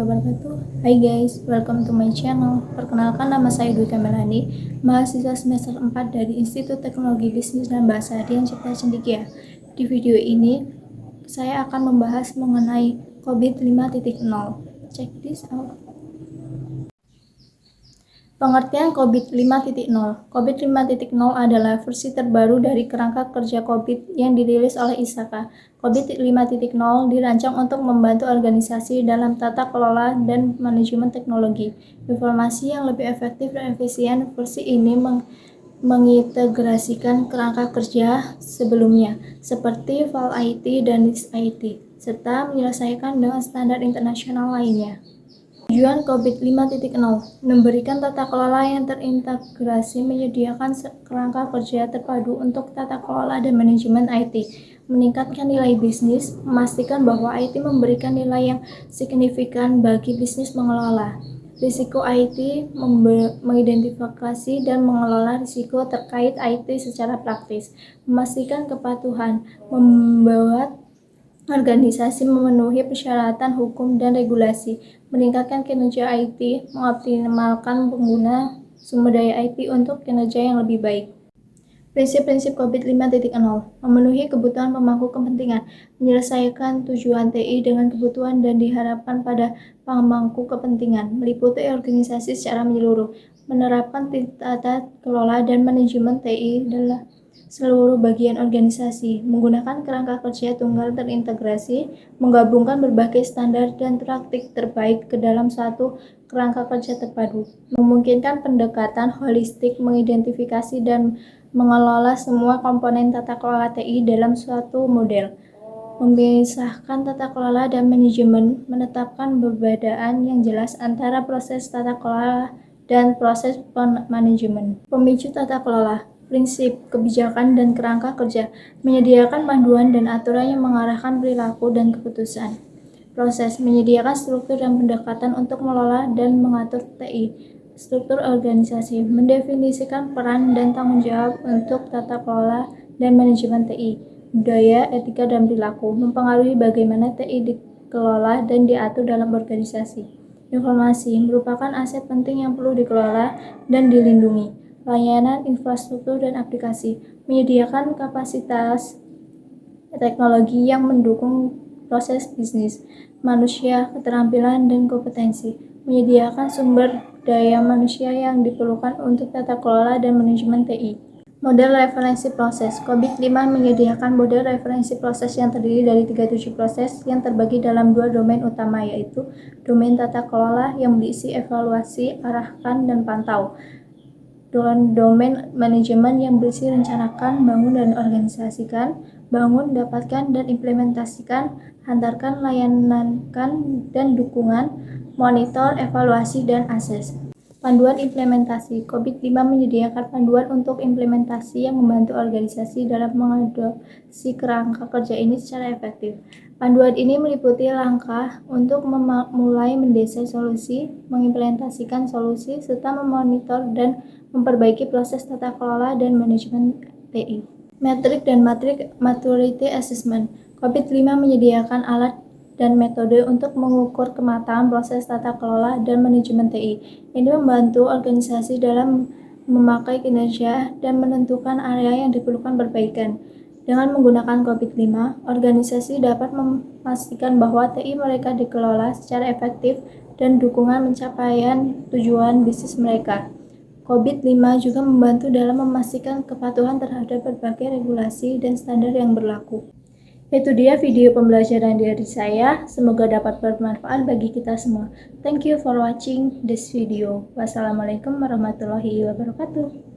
wabarakatuh. Hai guys, welcome to my channel. Perkenalkan, nama saya Dwi Kamelani, mahasiswa semester 4 dari Institut Teknologi Bisnis dan Bahasa Dian Cipta Cendekia. Di video ini, saya akan membahas mengenai COVID 5.0. Check this out. Pengertian COVID 5.0. COVID 5.0 adalah versi terbaru dari kerangka kerja COVID yang dirilis oleh ISAKA. COVID 5.0 dirancang untuk membantu organisasi dalam tata kelola dan manajemen teknologi informasi yang lebih efektif dan efisien. Versi ini mengintegrasikan kerangka kerja sebelumnya, seperti VAL IT dan NIST IT, serta menyelesaikan dengan standar internasional lainnya. Tujuan COVID 5.0 memberikan tata kelola yang terintegrasi, menyediakan kerangka kerja terpadu untuk tata kelola dan manajemen IT, meningkatkan nilai bisnis, memastikan bahwa IT memberikan nilai yang signifikan bagi bisnis mengelola risiko IT, mengidentifikasi dan mengelola risiko terkait IT secara praktis, memastikan kepatuhan, membuat organisasi memenuhi persyaratan hukum dan regulasi, meningkatkan kinerja IT, mengoptimalkan pengguna sumber daya IT untuk kinerja yang lebih baik. Prinsip-prinsip COVID 5.0 memenuhi kebutuhan pemangku kepentingan, menyelesaikan tujuan TI dengan kebutuhan dan diharapkan pada pemangku kepentingan, meliputi organisasi secara menyeluruh, menerapkan tata kelola dan manajemen TI dalam seluruh bagian organisasi, menggunakan kerangka kerja tunggal terintegrasi, menggabungkan berbagai standar dan praktik terbaik ke dalam satu kerangka kerja terpadu, memungkinkan pendekatan holistik, mengidentifikasi dan mengelola semua komponen tata kelola TI dalam suatu model, memisahkan tata kelola dan manajemen, menetapkan perbedaan yang jelas antara proses tata kelola dan proses manajemen. Pemicu tata kelola, prinsip, kebijakan, dan kerangka kerja, menyediakan panduan dan aturan yang mengarahkan perilaku dan keputusan. Proses, menyediakan struktur dan pendekatan untuk mengelola dan mengatur TI. Struktur organisasi, mendefinisikan peran dan tanggung jawab untuk tata kelola dan manajemen TI. Budaya, etika, dan perilaku, mempengaruhi bagaimana TI dikelola dan diatur dalam organisasi. Informasi, merupakan aset penting yang perlu dikelola dan dilindungi. Layanan, infrastruktur, dan aplikasi, menyediakan kapasitas teknologi yang mendukung proses bisnis, manusia, keterampilan, dan kompetensi, menyediakan sumber daya manusia yang diperlukan untuk tata kelola dan manajemen TI. Model referensi proses. COVID 5 menyediakan model referensi proses yang terdiri dari 37 proses yang terbagi dalam dua domain utama, yaitu domain tata kelola yang berisi evaluasi, arahkan, dan pantau, dan domain manajemen yang berisi rencanakan, bangun dan organisasikan, bangun, dapatkan dan implementasikan, hantarkan, layanankan dan dukungan, monitor, evaluasi, dan akses. Panduan implementasi. COVID 5 menyediakan panduan untuk implementasi yang membantu organisasi dalam mengadopsi kerangka kerja ini secara efektif. Panduan ini meliputi langkah untuk memulai mendesain solusi, mengimplementasikan solusi, serta memonitor dan memperbaiki proses tata kelola dan manajemen TI. Metrik dan maturity assessment. COVID 5 menyediakan alat dan metode untuk mengukur kematangan proses tata kelola dan manajemen TI. Ini membantu organisasi dalam memakai kinerja dan menentukan area yang diperlukan perbaikan. Dengan menggunakan COVID 5, organisasi dapat memastikan bahwa TI mereka dikelola secara efektif dan dukungan pencapaian tujuan bisnis mereka. COVID 5 juga membantu dalam memastikan kepatuhan terhadap berbagai regulasi dan standar yang berlaku. Itu dia video pembelajaran dari saya, semoga dapat bermanfaat bagi kita semua. Thank you for watching this video. Wassalamualaikum warahmatullahi wabarakatuh.